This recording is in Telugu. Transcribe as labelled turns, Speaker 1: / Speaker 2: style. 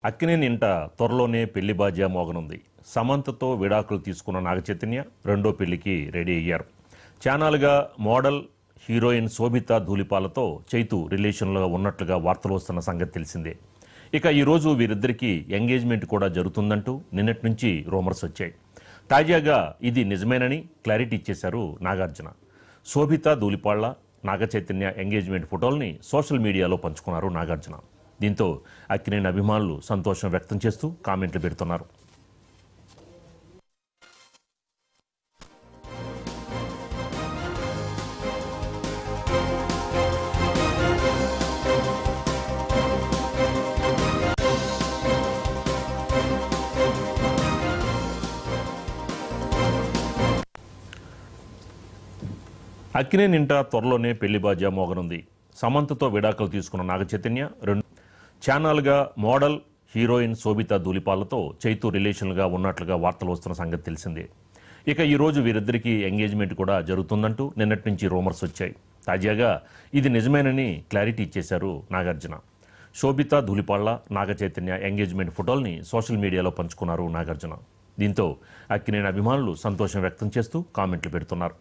Speaker 1: అక్కినేని ఇంట త్వరలోనే పెళ్లి బాజ్యా మోగనుంది. సమంతతో విడాకులు తీసుకున్న నాగచైతన్య రెండో పెళ్లికి రెడీ అయ్యారు. ఛానల్గా మోడల్ హీరోయిన్ శోభిత ధూళిపాలతో చైతు రిలేషన్లో ఉన్నట్లుగా వార్తలు వస్తున్న సంగతి తెలిసిందే. ఇక ఈరోజు వీరిద్దరికీ ఎంగేజ్మెంట్ కూడా జరుగుతుందంటూ నిన్నటి నుంచి రూమర్స్ వచ్చాయి. తాజాగా ఇది నిజమేనని క్లారిటీ ఇచ్చేశారు నాగార్జున. శోభిత ధూళిపాళ్ల నాగచైతన్య ఎంగేజ్మెంట్ ఫోటోల్ని సోషల్ మీడియాలో పంచుకున్నారు నాగార్జున. దీంతో అక్కినేని అభిమానులు సంతోషం వ్యక్తం చేస్తూ కామెంట్లు పెడుతున్నారు. అక్కినేని ఇంట త్వరలోనే పెళ్లి బాజ్యా మోగనుంది. సమంతతో విడాకులు తీసుకున్న నాగచైతన్య ఛానల్గా మోడల్ హీరోయిన్ శోభిత ధూళిపాలతో చైతు రిలేషన్గా ఉన్నట్లుగా వార్తలు వస్తున్న సంగతి తెలిసిందే. ఇక ఈరోజు వీరిద్దరికీ ఎంగేజ్మెంట్ కూడా జరుగుతుందంటూ నిన్నటి నుంచి రూమర్స్ వచ్చాయి. తాజాగా ఇది నిజమేనని క్లారిటీ ఇచ్చేశారు నాగార్జున. శోభిత ధూళిపాళ్ల నాగచైతన్య ఎంగేజ్మెంట్ ఫోటోల్ని సోషల్ మీడియాలో పంచుకున్నారు నాగార్జున. దీంతో అక్కినేని అభిమానులు సంతోషం వ్యక్తం చేస్తూ కామెంట్లు పెడుతున్నారు.